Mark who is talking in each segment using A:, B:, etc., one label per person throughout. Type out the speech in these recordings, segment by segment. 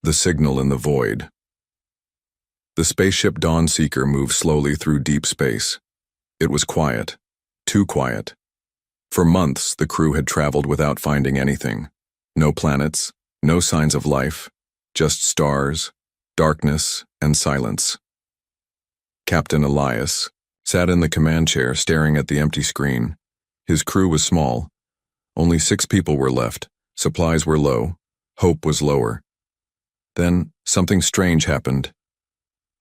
A: The signal in the void. The spaceship Dawnseeker moved slowly through deep space. It was quiet. Too quiet. For months, the crew had traveled without finding anything. No planets, no signs of life, just stars, darkness, and silence. Captain Elias sat in the command chair staring at the empty screen. His crew was small. Only 6 people were left. Supplies were low. Hope was lower. Then, something strange happened.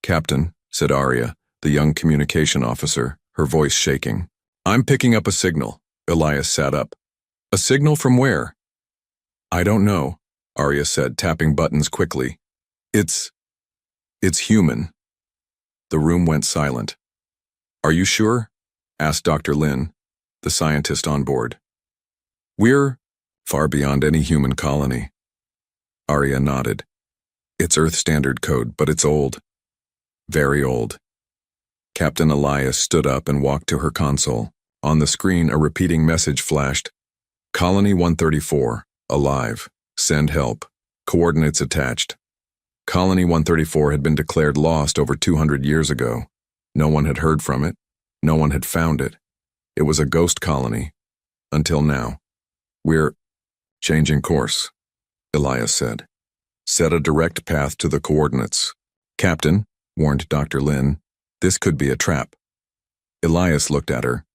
A: "Captain," said Arya, the young communication officer, her voice shaking. "I'm picking up a signal." Elias sat up. "A signal from where?" "I don't know," Arya said, tapping buttons quickly. It's human." The room went silent. "Are you sure?" asked Dr. Lin, the scientist on board. "We're far beyond any human colony." Arya nodded. "It's Earth Standard Code, but it's old. Very old." Captain Elias stood up and walked to her console. On the screen, a repeating message flashed. "Colony 134, alive. Send help. Coordinates attached." Colony 134 had been declared lost over 200 years ago. No one had heard from it. No one had found it. It was a ghost colony. Until now. "We're changing course," Elias said. "Set a direct path to the coordinates." "Captain," warned Dr. Lin, "this could be a trap." Elias looked at her.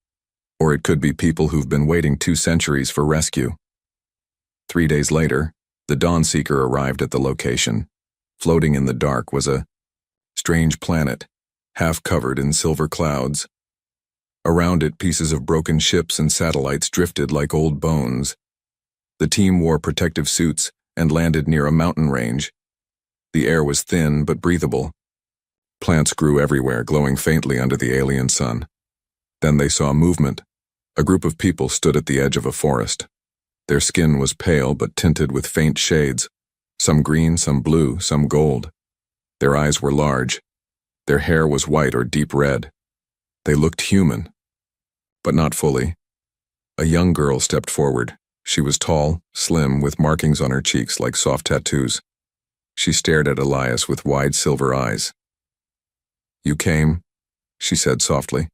A: "Or it could be people who've been waiting 2 centuries for rescue." 3 days later, the Dawnseeker arrived at the location. Floating in the dark was a strange planet, half covered in silver clouds. Around it, pieces of broken ships and satellites drifted like old bones. The team wore protective suits and landed near a mountain range. The air was thin but breathable. Plants grew everywhere, glowing faintly under the alien sun. Then they saw movement. A group of people stood at the edge of a forest. Their skin was pale but tinted with faint shades, some green, some blue, some gold. Their eyes were large. Their hair was white or deep red. They looked human, but not fully. A young girl stepped forward. She was tall, slim, with markings on her cheeks like soft tattoos. She stared at Elias with wide silver eyes. "You came," she said softly.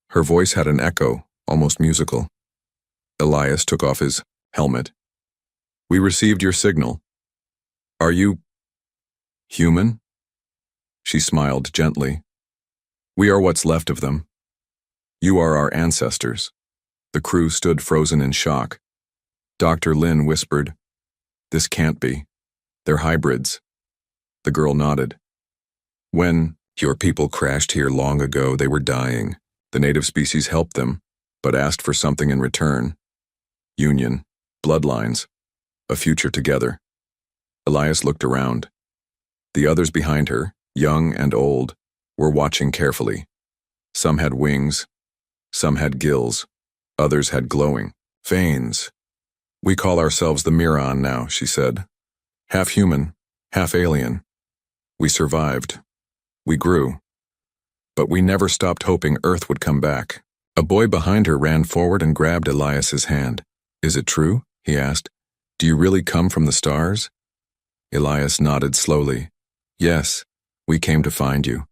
A: Her voice had an echo, almost musical. Elias took off his helmet. "We received your signal. Are you human?" She smiled gently. "We are what's left of them. You are our ancestors." The crew stood frozen in shock. Dr. Lin whispered, "This can't be. They're hybrids." The girl nodded. "When your people crashed here long ago, they were dying. The native species helped them, but asked for something in return. Union, bloodlines, a future together." Elias looked around. The others behind her, young and old, were watching carefully. Some had wings, some had gills, others had glowing veins. "We call ourselves the Miran now," she said. "Half human, half alien. We survived. We grew. But we never stopped hoping Earth would come back." A boy behind her ran forward and grabbed Elias's hand. "Is it true?" he asked. "Do you really come from the stars?" Elias nodded slowly. "Yes, we came to find you."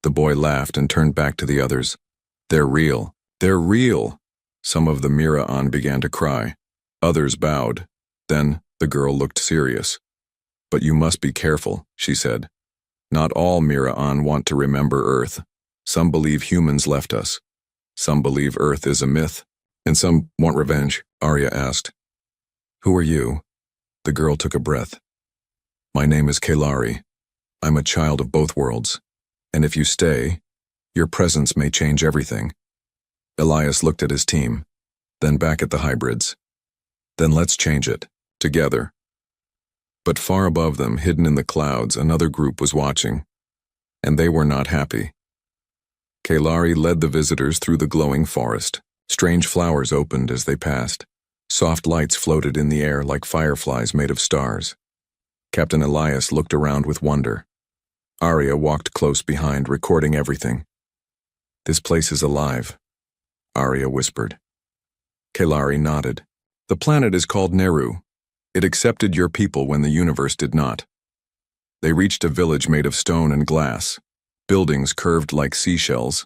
A: The boy laughed and turned back to the others. "They're real. They're real." Some of the Mira'an began to cry. Others bowed. Then the girl looked serious. "But you must be careful," she said. "Not all Mira'an want to remember Earth. Some believe humans left us. Some believe Earth is a myth. And some want revenge," Arya asked. "Who are you?" The girl took a breath. "My name is Kelari. I'm a child of both worlds. And if you stay, your presence may change everything." Elias looked at his team, then back at the hybrids. "Then let's change it, together." But far above them, hidden in the clouds, another group was watching. And they were not happy. Kelari led the visitors through the glowing forest. Strange flowers opened as they passed. Soft lights floated in the air like fireflies made of stars. Captain Elias looked around with wonder. Arya walked close behind, recording everything. "This place is alive," Arya whispered. Kelari nodded. "The planet is called Neru. It accepted your people when the universe did not. They reached a village made of stone and glass, buildings curved like seashells.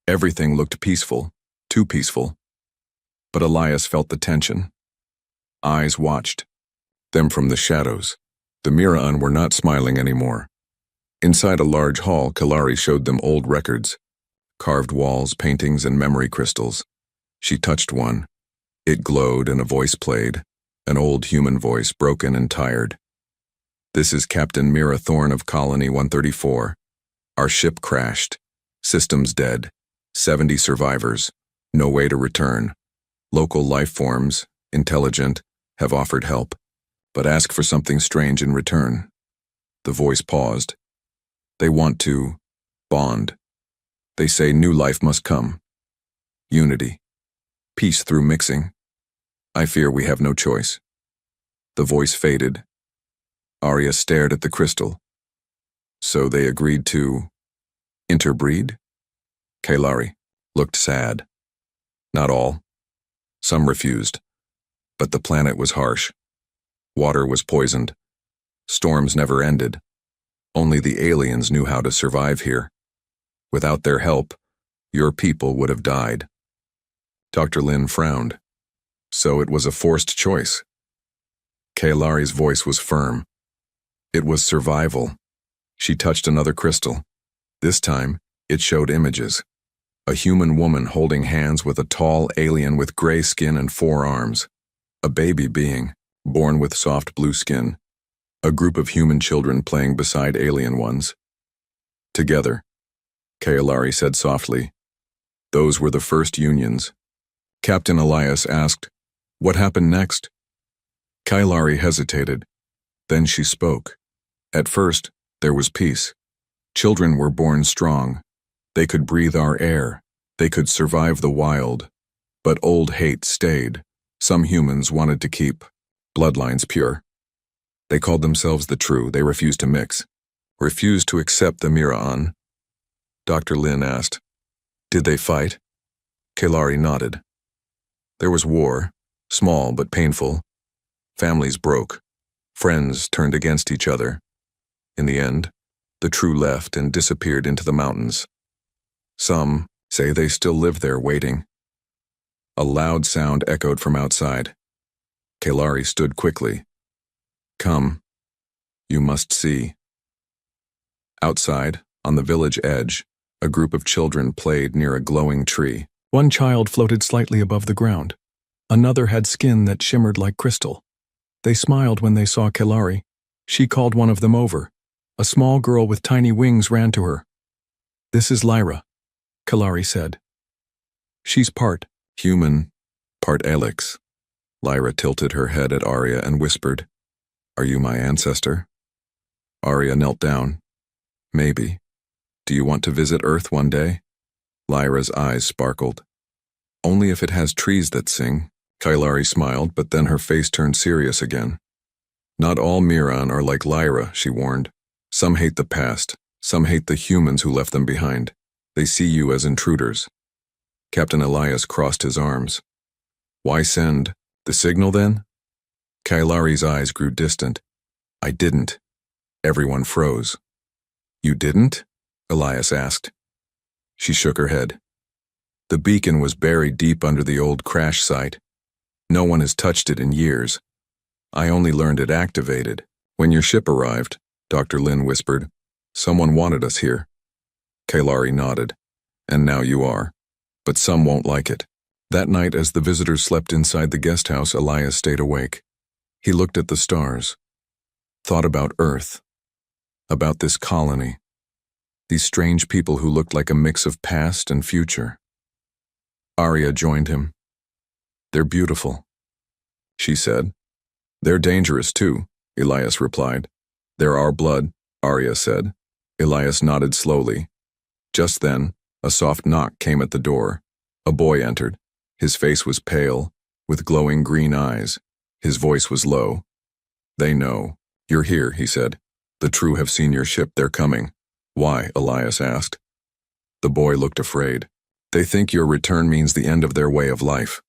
A: Everything looked peaceful, too peaceful. But Elias felt the tension. Eyes watched them from the shadows. The Mira'an were not smiling anymore. Inside a large hall, Kalari showed them old records, carved walls, paintings, and memory crystals. She touched one. It glowed and a voice played, an old human voice, broken and tired. "This is Captain Mira Thorne of Colony 134. Our ship crashed. Systems dead. 70 survivors. No way to return. Local life forms, intelligent, have offered help, but ask for something strange in return." The voice paused. "They want to bond. They say new life must come. Unity. Peace through mixing. I fear we have no choice." The voice faded. Arya stared at the crystal. "So they agreed to interbreed?" Kalari looked sad. "Not all. Some refused. But the planet was harsh. Water was poisoned. Storms never ended. Only the aliens knew how to survive here. Without their help, your people would have died." Dr. Lin frowned. "So it was a forced choice." Kalari's voice was firm. "It was survival." She touched another crystal. This time, it showed images. A human woman holding hands with a tall alien with gray skin and 4 arms. A baby being, born with soft blue skin. A group of human children playing beside alien ones. "Together," Kalari said softly. "Those were the first unions." Captain Elias asked, "What happened next?" Kalari hesitated. Then she spoke. "At first, there was peace. Children were born strong. They could breathe our air. They could survive the wild. But old hate stayed. Some humans wanted to keep bloodlines pure. They called themselves the True. They refused to mix. Refused to accept the Mira'an." Dr. Lin asked, "Did they fight?" Kalari nodded. "There was war, small but painful. Families broke. Friends turned against each other. In the end, the True left and disappeared into the mountains. Some say they still live there waiting." A loud sound echoed from outside. Kalari stood quickly. "Come. You must see." Outside, on the village edge, a group of children played near a glowing tree. One child floated slightly above the ground. Another had skin that shimmered like crystal. They smiled when they saw Kalari. She called one of them over. A small girl with tiny wings ran to her. "This is Lyra," Kalari said. "She's part human, part Alex." Lyra tilted her head at Arya and whispered, "Are you my ancestor?" Arya knelt down. "Maybe. Do you want to visit Earth one day?" Lyra's eyes sparkled. "Only if it has trees that sing." Kalari smiled, but then her face turned serious again. "Not all Mira'an are like Lyra," she warned. "Some hate the past. Some hate the humans who left them behind. They see you as intruders." Captain Elias crossed his arms. "Why send the signal then?" Kalari's eyes grew distant. "I didn't." Everyone froze. "You didn't?" Elias asked. She shook her head. "The beacon was buried deep under the old crash site. No one has touched it in years. I only learned it activated when your ship arrived," Dr. Lin whispered. "Someone wanted us here." Kalari nodded. "And now you are. But some won't like it." That night, as the visitors slept inside the guest house, Elias stayed awake. He looked at the stars. Thought about Earth. About this colony. These strange people who looked like a mix of past and future. Arya joined him. "They're beautiful," she said. "They're dangerous too," Elias replied. "They're our blood," Arya said. Elias nodded slowly. Just then, a soft knock came at the door. A boy entered. His face was pale, with glowing green eyes. His voice was low. "They know. You're here," he said. "The True have seen your ship. They're coming." "Why?" Elias asked. The boy looked afraid. "They think your return means the end of their way of life."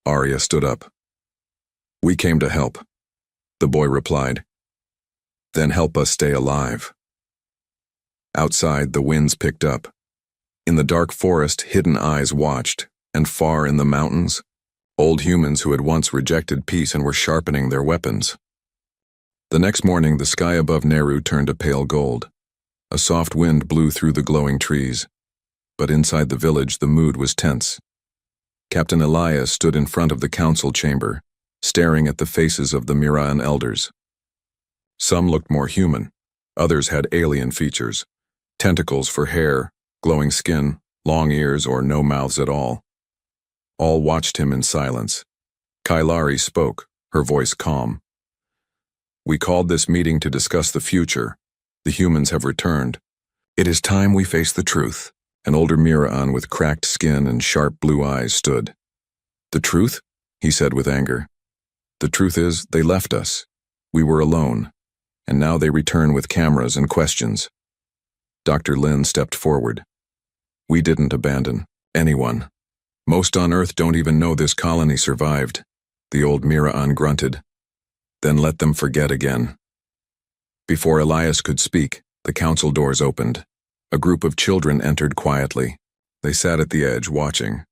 A: Arya stood up. "We came to help," the boy replied. Then help us stay alive. Outside, the winds picked up. In the dark forest, hidden eyes watched, and far in the mountains, old humans who had once rejected peace and were sharpening their weapons. The next morning, the sky above Nehru turned a pale gold. A soft wind blew through the glowing trees. But inside the village, the mood was tense. Captain Elias stood in front of the council chamber, staring at the faces of the Mira'an elders. Some looked more human. Others had alien features. Tentacles for hair, glowing skin, long ears, or no mouths at all. All watched him in silence. Kailari spoke, her voice calm. "We called this meeting to discuss the future. The humans have returned. It is time we face the truth." An older Mira'an with cracked skin and sharp blue eyes stood. "The truth?" he said with anger. "The truth is, they left us. We were alone. And now they return with cameras and questions." Dr. Lin stepped forward. "We didn't abandon anyone. Most on Earth don't even know this colony survived," the old Mira'an grunted. "Then let them forget again." Before Elias could speak, the council doors opened. A group of children entered quietly. They sat at the edge, watching.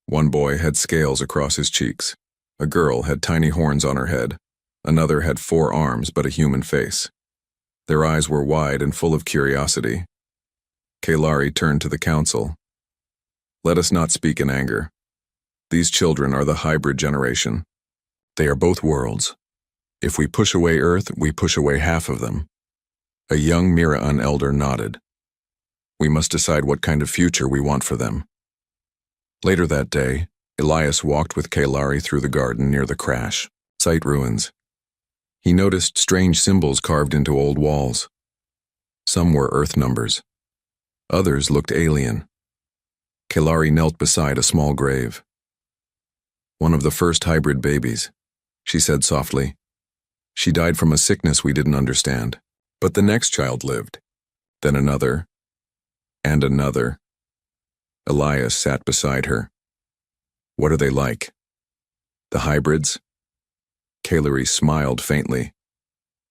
A: One boy had scales across his cheeks. A girl had tiny horns on her head. Another had 4 arms but a human face. Their eyes were wide and full of curiosity. Kailari turned to the council. "Let us not speak in anger. These children are the hybrid generation. They are both worlds. If we push away Earth, we push away half of them." A young Mira'an elder nodded. "We must decide what kind of future we want for them." Later that day, Elias walked with Kailari through the garden near the crash site ruins. He noticed strange symbols carved into old walls. Some were Earth numbers. Others looked alien. Kailari knelt beside a small grave. "One of the first hybrid babies," she said softly. "She died from a sickness we didn't understand. But the next child lived. Then another. And another." Elias sat beside her. "What are they like?" "The hybrids?" Kailari smiled faintly.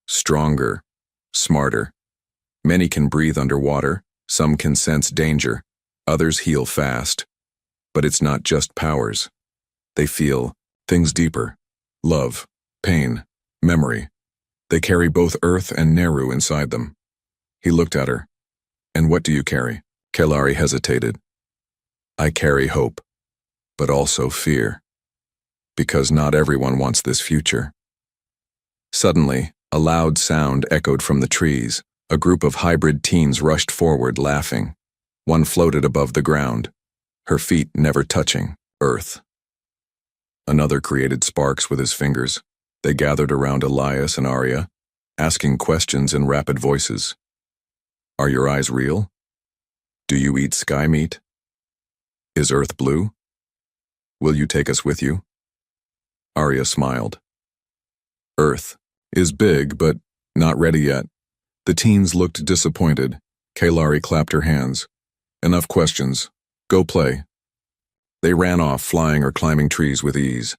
A: "Stronger, smarter. Many can breathe underwater, some can sense danger, others heal fast. But it's not just powers. They feel things deeper. Love, pain, memory. They carry both Earth and Nehru inside them." He looked at her. "And what do you carry?" Kailari hesitated. "I carry hope, but also fear. Because not everyone wants this future." Suddenly, a loud sound echoed from the trees. A group of hybrid teens rushed forward, laughing. One floated above the ground, her feet never touching Earth. Another created sparks with his fingers. They gathered around Elias and Arya, asking questions in rapid voices. "Are your eyes real? Do you eat sky meat? Is Earth blue? Will you take us with you?" Arya smiled. "Earth is big, but not ready yet." The teens looked disappointed. Kailari clapped her hands. "Enough questions. Go play." They ran off, flying or climbing trees with ease.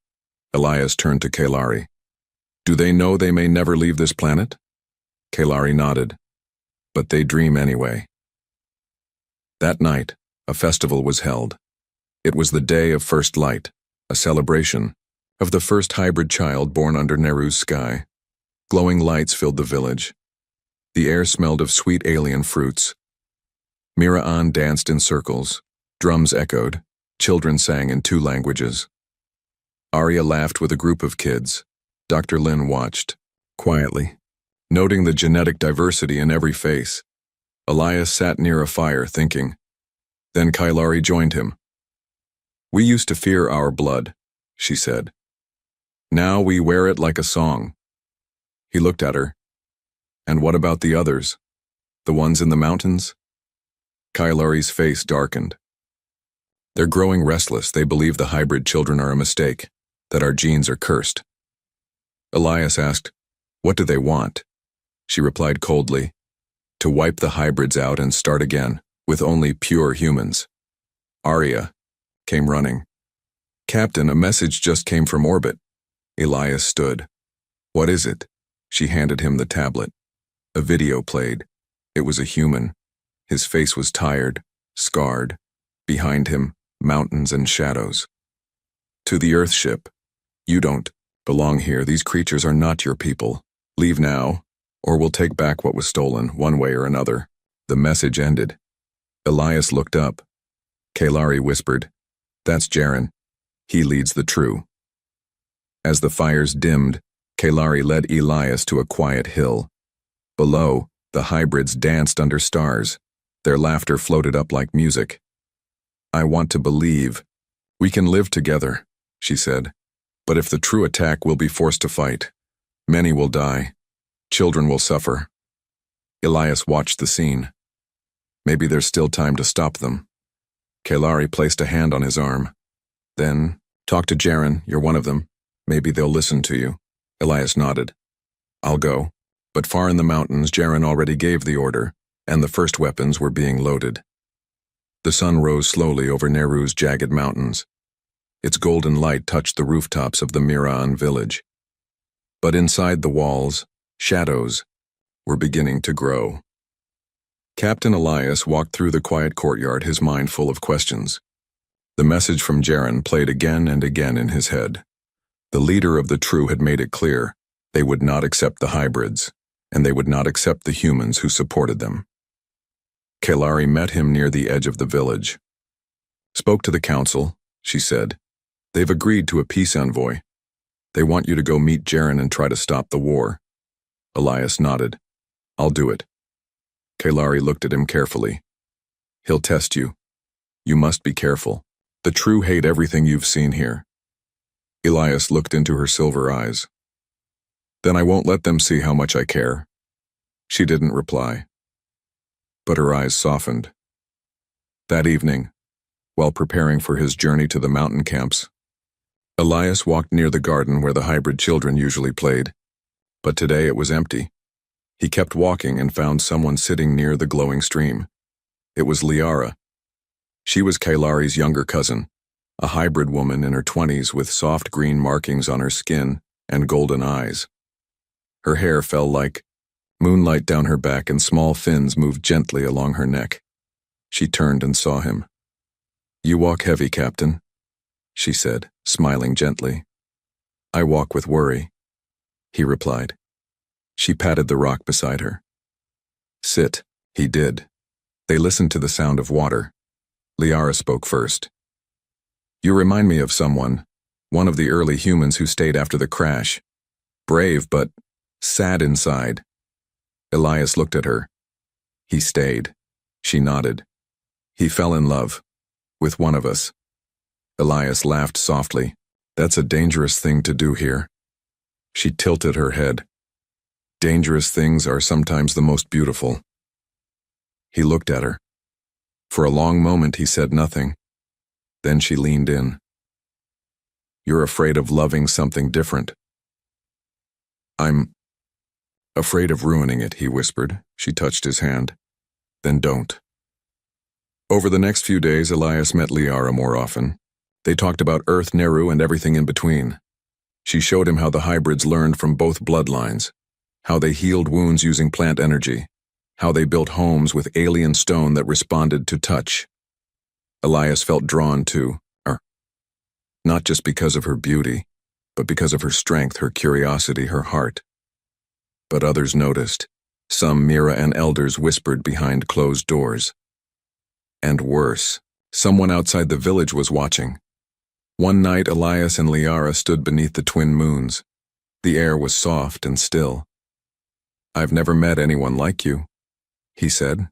A: Elias turned to Kailari. "Do they know they may never leave this planet?" Kailari nodded. "But they dream anyway." That night, a festival was held. It was the day of first light, a celebration of the first hybrid child born under Nehru's sky. Glowing lights filled the village. The air smelled of sweet alien fruits. Mira'an danced in circles. Drums echoed. Children sang in 2 languages. Arya laughed with a group of kids. Dr. Lin watched, quietly, noting the genetic diversity in every face. Elias sat near a fire, thinking. Then Kailari joined him. "We used to fear our blood," she said. "Now we wear it like a song." He looked at her. "And what about the others? The ones in the mountains?" Kailari's face darkened. "They're growing restless. They believe the hybrid children are a mistake, that our genes are cursed." Elias asked, "What do they want?" She replied coldly, "To wipe the hybrids out and start again, with only pure humans." Arya came running. "Captain, a message just came from orbit." Elias stood. "What is it?" She handed him the tablet. A video played. It was a human. His face was tired, scarred. Behind him, mountains and shadows. To the Earthship. You don't belong here. These creatures are not your people. Leave now, or we'll take back what was stolen, one way or another. The message ended. Elias looked up. Kalari whispered, "That's Jaren. He leads the True." As the fires dimmed, Kalari led Elias to a quiet hill. Below, the hybrids danced under stars. Their laughter floated up like music. "I want to believe. We can live together," she said. "But if the True attack, we'll be forced to fight. Many will die. Children will suffer." Elias watched the scene. Maybe there's still time to stop them. Kalari placed a hand on his arm. Then, "Talk to Jaren, you're one of them. Maybe they'll listen to you." Elias nodded. "I'll go." But far in the mountains, Jaren already gave the order, and the first weapons were being loaded. The sun rose slowly over Nehru's jagged mountains. Its golden light touched the rooftops of the Miran village. But inside the walls, shadows were beginning to grow. Captain Elias walked through the quiet courtyard, his mind full of questions. The message from Jaren played again and again in his head. The leader of the True had made it clear they would not accept the hybrids, and they would not accept the humans who supported them. Kalari met him near the edge of the village. "Spoke to the council," she said. "They've agreed to a peace envoy. They want you to go meet Jaren and try to stop the war." Elias nodded. "I'll do it." Kalari looked at him carefully. "He'll test you. You must be careful. The True hate everything you've seen here." Elias looked into her silver eyes. "Then I won't let them see how much I care." She didn't reply. But her eyes softened. That evening, while preparing for his journey to the mountain camps, Elias walked near the garden where the hybrid children usually played. But today it was empty. He kept walking and found someone sitting near the glowing stream. It was Liara. She was Kalari's younger cousin, a hybrid woman in her 20s with soft green markings on her skin and golden eyes. Her hair fell like moonlight down her back, and small fins moved gently along her neck. She turned and saw him. "You walk heavy, Captain," she said, smiling gently. "I walk with worry," he replied. She patted the rock beside her. "Sit," he did. They listened to the sound of water. Liara spoke first. "You remind me of someone, one of the early humans who stayed after the crash. Brave, but sad inside." Elias looked at her. "He stayed." She nodded. "He fell in love. With one of us." Elias laughed softly. "That's a dangerous thing to do here." She tilted her head. "Dangerous things are sometimes the most beautiful." He looked at her. For a long moment he said nothing. Then she leaned in. "You're afraid of loving something different." "I'm afraid of ruining it," he whispered. She touched his hand. "Then don't." Over the next few days, Elias met Liara more often. They talked about Earth, Nehru, and everything in between. She showed him how the hybrids learned from both bloodlines, how they healed wounds using plant energy, how they built homes with alien stone that responded to touch. Elias felt drawn to her, not just because of her beauty, but because of her strength, her curiosity, her heart. But others noticed. Some Mira and elders whispered behind closed doors. And worse, someone outside the village was watching. One night, Elias and Liara stood beneath the twin moons. The air was soft and still. "I've never met anyone like you," he said.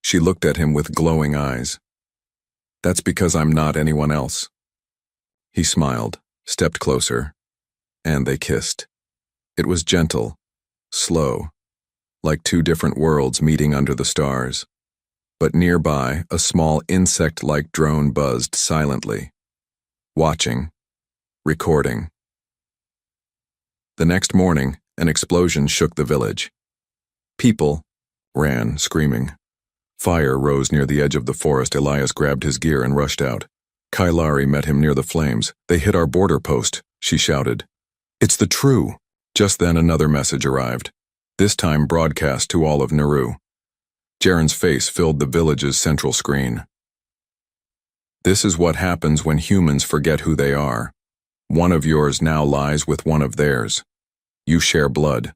A: She looked at him with glowing eyes. "That's because I'm not anyone else." He smiled, stepped closer, and they kissed. It was gentle, slow, like two different worlds meeting under the stars. But nearby, a small insect-like drone buzzed silently, watching, recording. The next morning, an explosion shook the village. People ran, screaming. Fire rose near the edge of the forest. Elias grabbed his gear and rushed out. Kalari met him near the flames. "They hit our border post," she shouted. "It's the True." Just then another message arrived. this time broadcast to all of Nauru. Jaren's face filled the village's central screen. This is what happens when humans forget who they are. One of yours now lies with one of theirs. You share blood.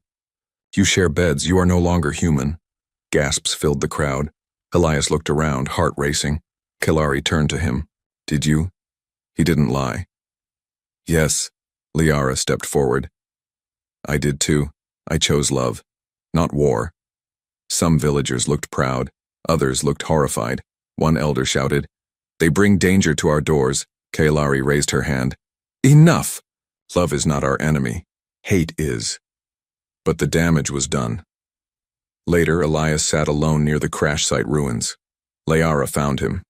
A: You share beds. You are no longer human. Gasps filled the crowd. Elias looked around, heart racing. Kalari turned to him. Did you? He didn't lie. Yes. Liara stepped forward. I did too. I chose love, not war. Some villagers looked proud. Others looked horrified. One elder shouted, They bring danger to our doors. Kalari raised her hand. Enough! Love is not our enemy. Hate is. But the damage was done. Later, Elias sat alone near the crash site ruins. Liara found him.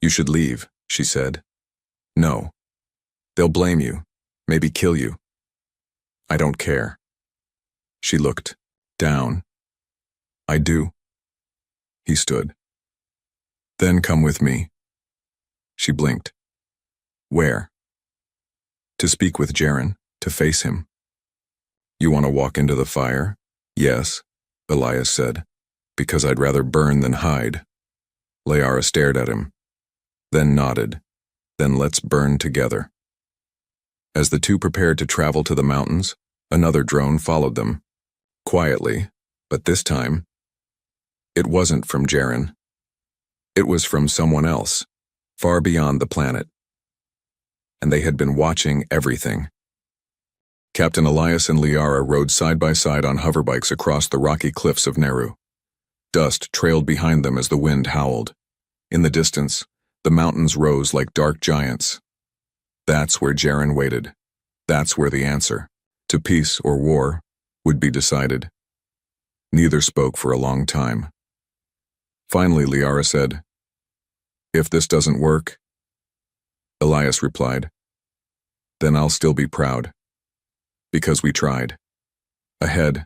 A: You should leave, she said. No. They'll blame you, maybe kill you. I don't care. She looked down. I do. He stood. Then come with me. She blinked. Where? To speak with Jaren, to face him. You want to walk into the fire? Yes, Elias said, because I'd rather burn than hide. Liara stared at him, then nodded. Then let's burn together. As the two prepared to travel to the mountains, another drone followed them. Quietly, but this time, it wasn't from Jaren. It was from someone else, far beyond the planet. And they had been watching everything. Captain Elias and Liara rode side by side on hoverbikes across the rocky cliffs of Nauru. Dust trailed behind them as the wind howled. In the distance, the mountains rose like dark giants. That's where Jaren waited. That's where the answer, to peace or war, would be decided. Neither spoke for a long time. Finally, Liara said, If this doesn't work, Elias replied, then I'll still be proud. Because we tried. Ahead,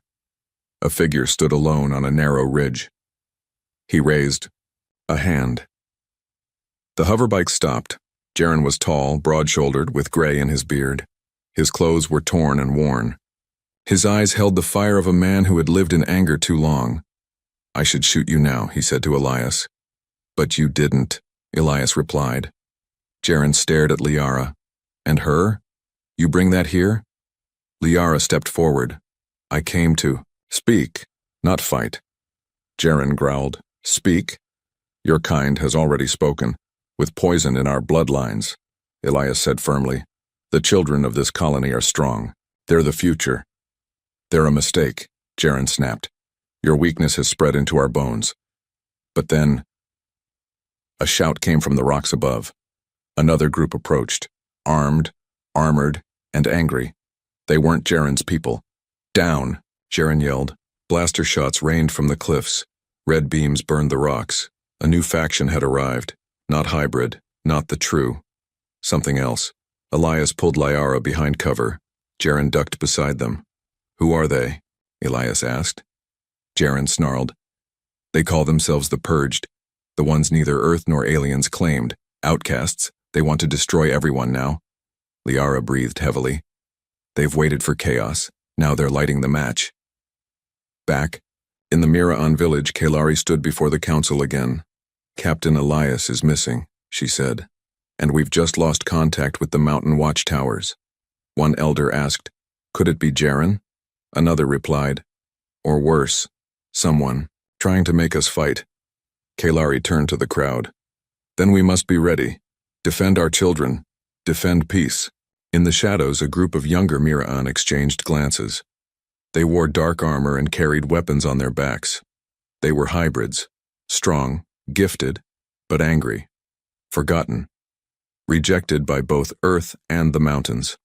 A: a figure stood alone on a narrow ridge. He raised a hand. The hoverbike stopped. Jaren was tall, broad-shouldered, with gray in his beard. His clothes were torn and worn. His eyes held the fire of a man who had lived in anger too long. I should shoot you now, he said to Elias. But you didn't, Elias replied. Jaren stared at Liara. And her? You bring that here? Liara stepped forward. I came to speak, not fight. Jaren growled. Speak? Your kind has already spoken, with poison in our bloodlines, Elias said firmly. The children of this colony are strong. They're the future. They're a mistake, Jaren snapped. Your weakness has spread into our bones. But then, a shout came from the rocks above. Another group approached, armed, armored, and angry. They weren't Jaren's people. Down, Jaren yelled. Blaster shots rained from the cliffs. Red beams burned the rocks. A new faction had arrived. Not hybrid, not the true. Something else. Elias pulled Liara behind cover. Jaren ducked beside them. Who are they? Elias asked. Jaren snarled. They call themselves the Purged. The ones neither Earth nor aliens claimed. Outcasts. They want to destroy everyone now. Liara breathed heavily. They've waited for chaos. Now they're lighting the match. Back, in the Mira'an village, Kalari stood before the council again. Captain Elias is missing, she said, and we've just lost contact with the mountain watchtowers. One elder asked, could it be Jaren? Another replied, or worse, someone, trying to make us fight. Kalari turned to the crowd. Then we must be ready. Defend our children. Defend peace. In the shadows, a group of younger Mira'an exchanged glances. They wore dark armor and carried weapons on their backs. They were hybrids, strong, gifted, but angry, forgotten, rejected by both Earth and the mountains.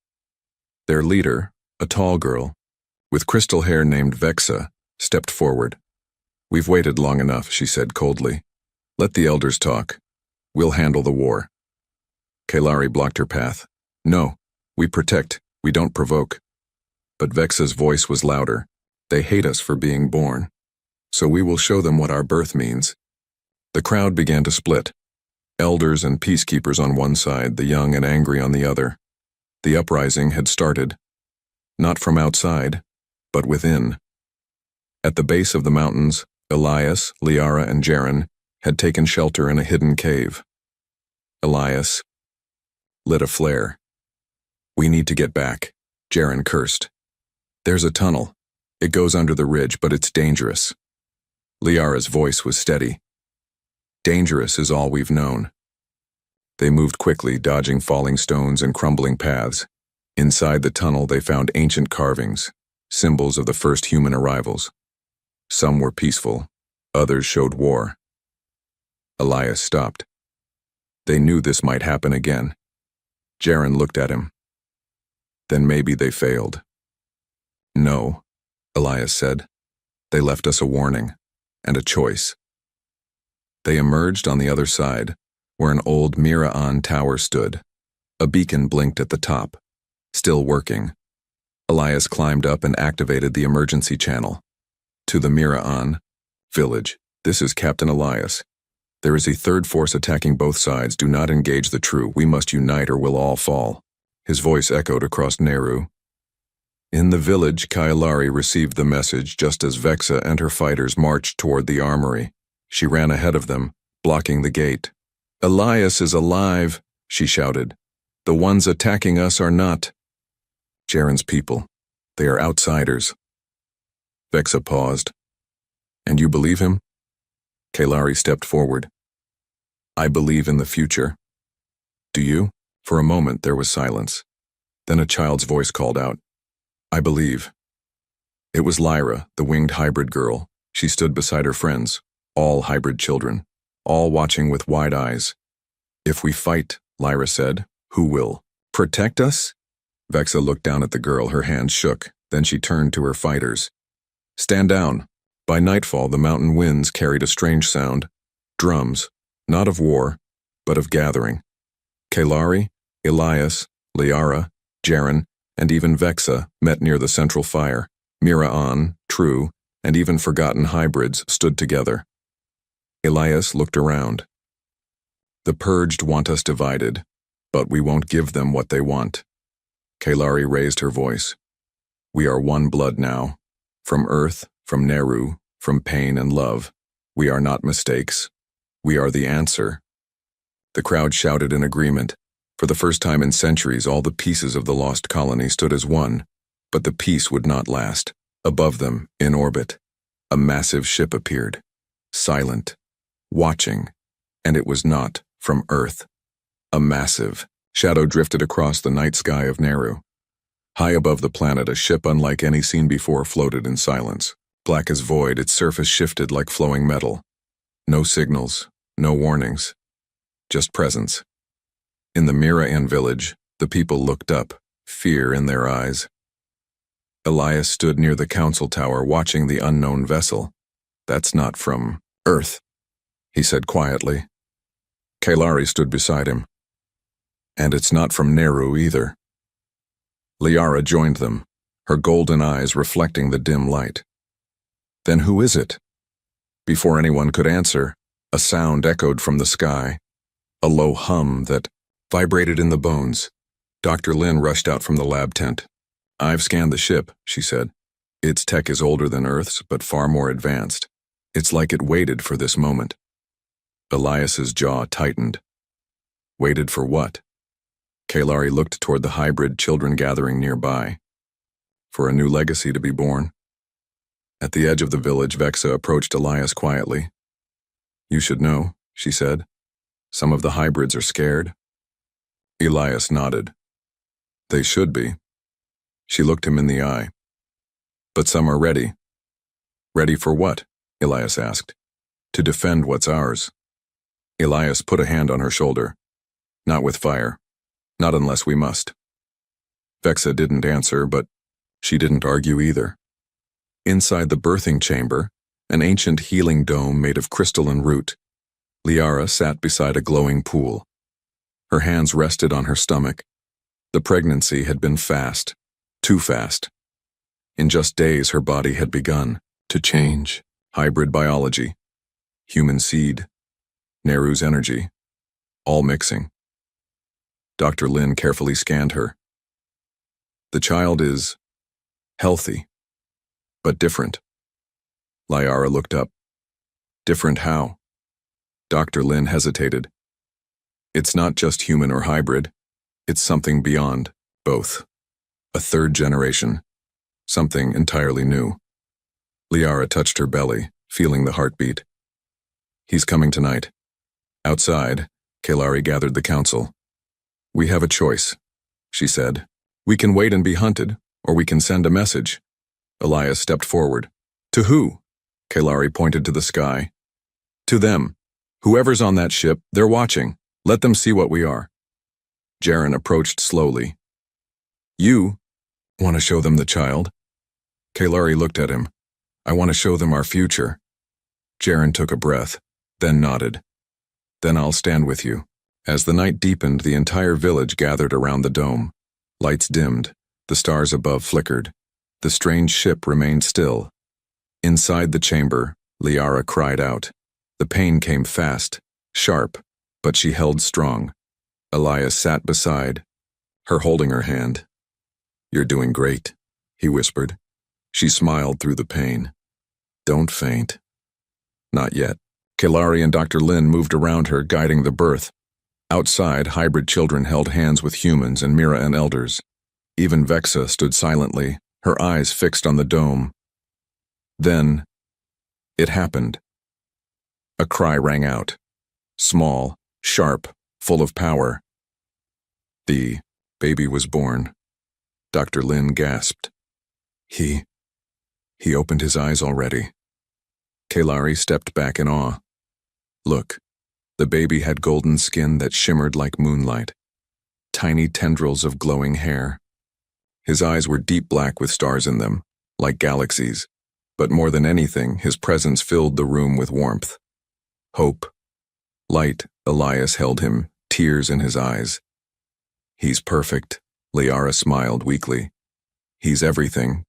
A: Their leader, a tall girl, with crystal hair named Vexa, stepped forward. We've waited long enough, she said coldly. Let the elders talk. We'll handle the war. Kalari blocked her path. No, we protect, we don't provoke. But Vexa's voice was louder. They hate us for being born. So we will show them what our birth means. The crowd began to split. Elders and peacekeepers on one side, the young and angry on the other. The uprising had started. Not from outside, but within. At the base of the mountains, Elias, Liara, and Jaren had taken shelter in a hidden cave. Elias lit a flare. "We need to get back," Jaren cursed. "There's a tunnel. It goes under the ridge, but it's dangerous." Liara's voice was steady. "Dangerous is all we've known." They moved quickly, dodging falling stones and crumbling paths. Inside the tunnel, they found ancient carvings, symbols of the first human arrivals. Some were peaceful, others showed war. Elias stopped. They knew this might happen again. Jaren looked at him. "Then maybe they failed." "No," Elias said. "They left us a warning, and a choice." They emerged on the other side, where an old Mira'an tower stood. A beacon blinked at the top, still working. Elias climbed up and activated the emergency channel. "To the Mira'an village. This is Captain Elias. There is a third force attacking both sides. Do not engage the true. We must unite or we'll all fall." His voice echoed across Nehru. In the village, Kailari received the message just as Vexa and her fighters marched toward the armory. She ran ahead of them, blocking the gate. "Elias is alive," she shouted. "The ones attacking us are not." "Jaren's people. They are outsiders." Vexa paused. "And you believe him?" Kailari stepped forward. "I believe in the future." "Do you?" For a moment there was silence. Then a child's voice called out, "I believe." It was Lyra, the winged hybrid girl. She stood beside her friends, all hybrid children, all watching with wide eyes. "If we fight," Lyra said, "who will protect us?" Vexa looked down at the girl, her hands shook. Then she turned to her fighters. "Stand down." By nightfall, the mountain winds carried a strange sound. Drums, not of war, but of gathering. Kailari, Elias, Liara, Jaren, and even Vexa met near the central fire. Mira'an, True, and even forgotten hybrids stood together. Elias looked around. "The purged want us divided, but we won't give them what they want." Kailari raised her voice. "We are one blood now. From Earth, from Nehru, from pain and love. We are not mistakes. We are the answer." The crowd shouted in agreement. For the first time in centuries, all the pieces of the lost colony stood as one. But the peace would not last. Above them, in orbit, a massive ship appeared. Silent, watching, and it was not from Earth. A massive shadow drifted across the night sky of Nehru. High above the planet, a ship unlike any seen before floated in silence. Black as void, its surface shifted like flowing metal. No signals, no warnings, just presence. In the Mira'an village, the people looked up, fear in their eyes. Elias stood near the council tower watching the unknown vessel. "That's not from Earth," he said quietly. Kailari stood beside him. "And it's not from Nehru either." Liara joined them, her golden eyes reflecting the dim light. "Then who is it?" Before anyone could answer, a sound echoed from the sky, a low hum that vibrated in the bones. Dr. Lin rushed out from the lab tent. "I've scanned the ship," she said. "Its tech is older than Earth's, but far more advanced. It's like it waited for this moment." Elias's jaw tightened. Waited for what? Kailari looked toward the hybrid children gathering nearby. For a new legacy to be born. At the edge of the village, Vexa approached Elias quietly. "You should know," she said. "Some of the hybrids are scared." Elias nodded. "They should be." She looked him in the eye. "But some are ready." "Ready for what?" Elias asked. "To defend what's ours." Elias put a hand on her shoulder. "Not with fire. Not unless we must." Vexa didn't answer, but she didn't argue either. Inside the birthing chamber, an ancient healing dome made of crystalline root, Liara sat beside a glowing pool. Her hands rested on her stomach. The pregnancy had been fast, too fast. In just days, her body had begun to change. Hybrid biology, human seed, Nehru's energy, all mixing. Dr. Lin carefully scanned her. "The child is healthy, but different. Liara looked up. Different how? Dr. Lin hesitated. It's not just human or hybrid. It's something beyond both. A third generation. Something entirely new. Liara touched her belly, feeling the heartbeat. He's coming tonight. Outside, Kelari gathered the council. We have a choice, she said. We can wait and be hunted, or we can send a message. Elias stepped forward. To who? Kelari pointed to the sky. To them. Whoever's on that ship, they're watching. Let them see what we are. Jaren approached slowly. You want to show them the child? Kelari looked at him. I want to show them our future. Jaren took a breath, then nodded. Then I'll stand with you. As the night deepened, the entire village gathered around the dome. Lights dimmed, the stars above flickered. The strange ship remained still. Inside the chamber, Liara cried out. The pain came fast, sharp, but she held strong. Elias sat beside her, holding her hand. You're doing great, he whispered. She smiled through the pain. Don't faint. Not yet. Kelari and Dr. Lin moved around her, guiding the birth. Outside, hybrid children held hands with humans and Mira and elders. Even Vexa stood silently, her eyes fixed on the dome. Then, it happened. A cry rang out. Small, sharp, full of power. The baby was born. Dr. Lin gasped. He opened his eyes already. Kelari stepped back in awe. Look, the baby had golden skin that shimmered like moonlight. Tiny tendrils of glowing hair. His eyes were deep black with stars in them, like galaxies. But more than anything, his presence filled the room with warmth. Hope. Light. Elias held him, tears in his eyes. He's perfect, Liara smiled weakly. He's everything.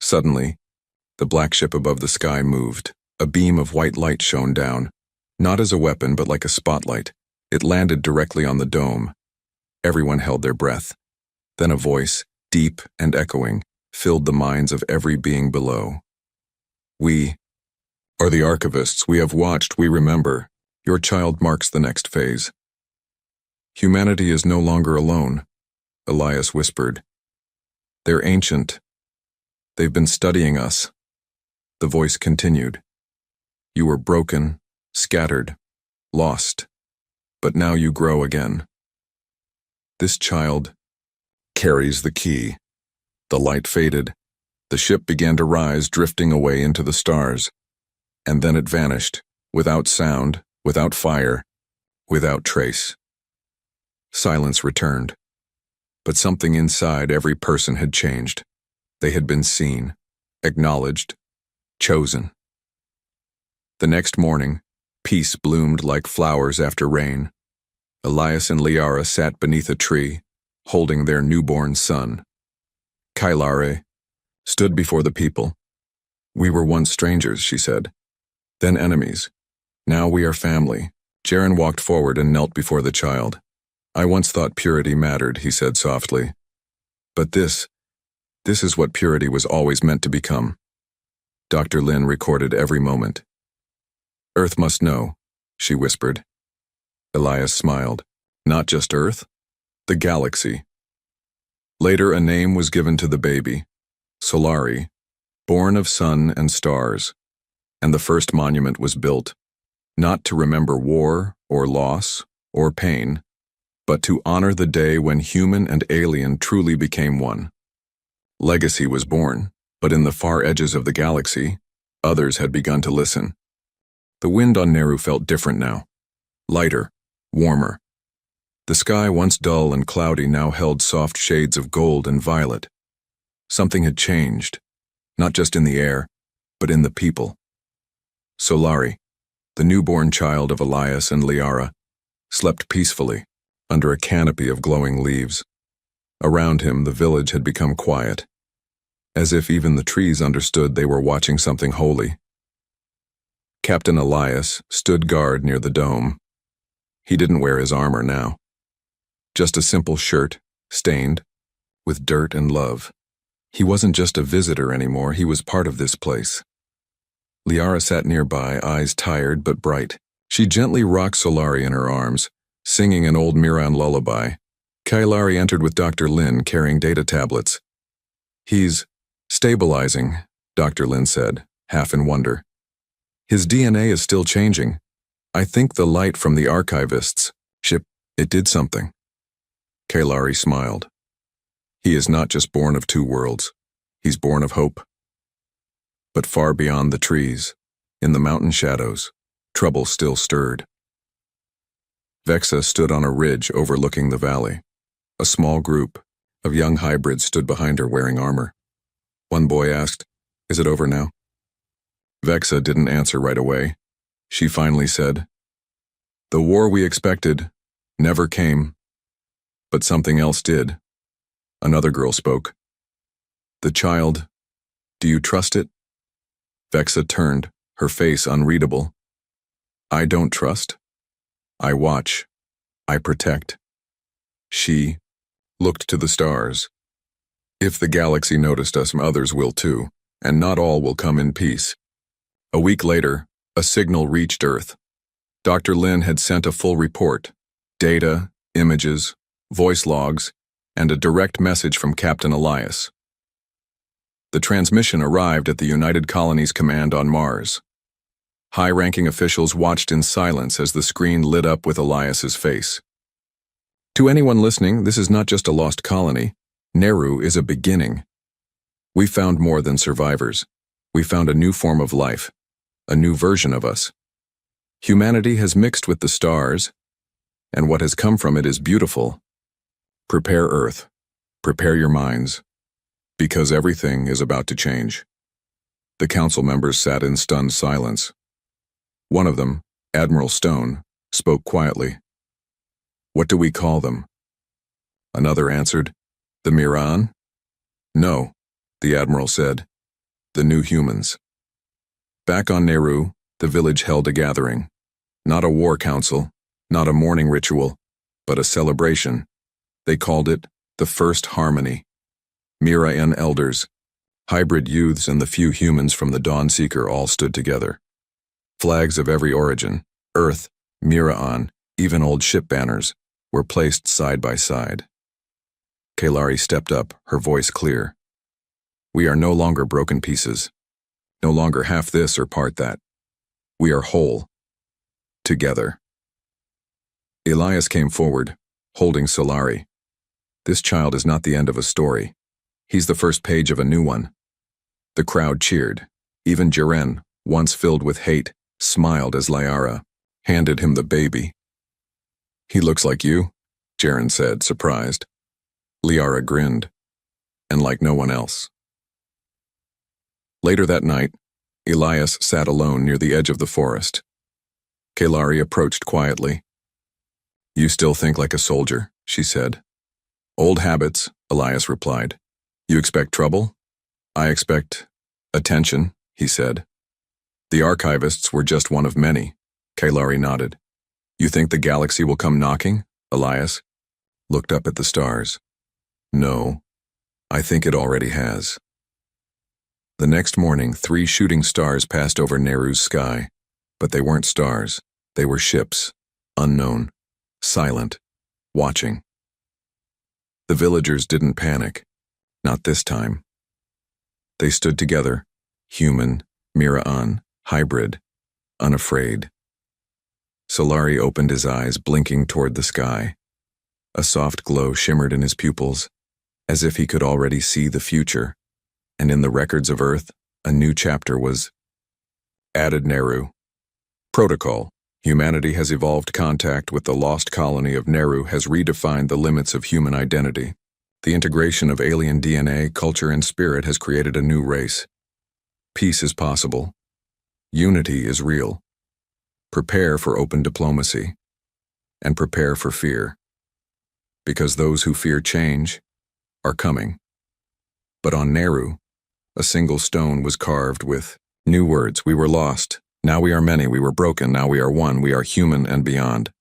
A: Suddenly, the black ship above the sky moved. A beam of white light shone down, not as a weapon but like a spotlight. It landed directly on the dome. Everyone held their breath. Then a voice, deep and echoing, filled the minds of every being below. We are the archivists. We have watched, we remember. Your child marks the next phase. Humanity is no longer alone, Elias whispered. They're ancient. They've been studying us. The voice continued. You were broken, scattered, lost, but now you grow again. This child carries the key. The light faded. The ship began to rise, drifting away into the stars. And then it vanished, without sound, without fire, without trace. Silence returned. But something inside every person had changed. They had been seen, acknowledged, chosen. The next morning, peace bloomed like flowers after rain. Elias and Liara sat beneath a tree, holding their newborn son. Kailare stood before the people. We were once strangers, she said, then enemies. Now we are family. Jaren walked forward and knelt before the child. I once thought purity mattered, he said softly. But this is what purity was always meant to become. Dr. Lin recorded every moment. Earth must know, she whispered. Elias smiled. Not just Earth, the galaxy. Later, a name was given to the baby, Solari, born of sun and stars, and the first monument was built, not to remember war or loss or pain, but to honor the day when human and alien truly became one. Legacy was born, but in the far edges of the galaxy, others had begun to listen. The wind on Neru felt different now, lighter, warmer. The sky, once dull and cloudy, now held soft shades of gold and violet. Something had changed, not just in the air, but in the people. Solari, the newborn child of Elias and Liara, slept peacefully under a canopy of glowing leaves. Around him, the village had become quiet, as if even the trees understood they were watching something holy. Captain Elias stood guard near the dome. He didn't wear his armor now. Just a simple shirt, stained, with dirt and love. He wasn't just a visitor anymore, he was part of this place. Liara sat nearby, eyes tired but bright. She gently rocked Solari in her arms, singing an old Miran lullaby. Kailari entered with Dr. Lin carrying data tablets. "He's stabilizing," Dr. Lin said, half in wonder. "His DNA is still changing. I think the light from the archivist's ship, it did something." Kailari smiled. "He is not just born of two worlds. He's born of hope." But far beyond the trees, in the mountain shadows, trouble still stirred. Vexa stood on a ridge overlooking the valley. A small group of young hybrids stood behind her wearing armor. One boy asked, "Is it over now?" Vexa didn't answer right away. She finally said, "The war we expected never came, but something else did." Another girl spoke. "The child, do you trust it?" Vexa turned, her face unreadable. "I don't trust. I watch. I protect." She looked to the stars. "If the galaxy noticed us, others will too, and not all will come in peace." A week later, a signal reached Earth. Dr. Lin had sent a full report, data, images, voice logs, and a direct message from Captain Elias. The transmission arrived at the United Colonies Command on Mars. High-ranking officials watched in silence as the screen lit up with Elias's face. "To anyone listening, this is not just a lost colony. Neru is a beginning. We found more than survivors. We found a new form of life, a new version of us. Humanity has mixed with the stars, and what has come from it is beautiful. Prepare Earth. Prepare your minds. Because everything is about to change." The council members sat in stunned silence. One of them, Admiral Stone, spoke quietly. "What do we call them?" Another answered, "The Miran?" "No," the Admiral said. "The new humans." Back on Neru, the village held a gathering. Not a war council, not a mourning ritual, but a celebration. They called it the First Harmony. Mirayan elders, hybrid youths, and the few humans from the Dawnseeker all stood together. Flags of every origin, Earth, Miraan, even old ship banners, were placed side by side. Kailari stepped up, her voice clear. "We are no longer broken pieces, no longer half this or part that. We are whole. Together." Elias came forward, holding Solari. "This child is not the end of a story. He's the first page of a new one." The crowd cheered. Even Jiren, once filled with hate, smiled as Liara handed him the baby. "He looks like you," Jiren said, surprised. Liara grinned, and like no one else. Later that night, Elias sat alone near the edge of the forest. Kailari approached quietly. "You still think like a soldier," she said. "Old habits," Elias replied. "You expect trouble?" "I expect attention," he said. "The archivists were just one of many." Kailari nodded. "You think the galaxy will come knocking?" Elias looked up at the stars. "No, I think it already has." The next morning, 3 shooting stars passed over Neru's sky, but they weren't stars. They were ships, unknown, silent, watching. The villagers didn't panic, not this time. They stood together, human, Miraan, hybrid, unafraid. Solari opened his eyes, blinking toward the sky. A soft glow shimmered in his pupils, as if he could already see the future, and in the records of Earth, a new chapter was added. Neru. Protocol. Humanity has evolved. Contact with the lost colony of Neru has redefined the limits of human identity. The integration of alien DNA, culture, and spirit has created a new race. Peace is possible. Unity is real. Prepare for open diplomacy. And prepare for fear. Because those who fear change are coming. But on Neru, a single stone was carved with new words. We were lost. Now we are many. We were broken. Now we are one. We are human and beyond.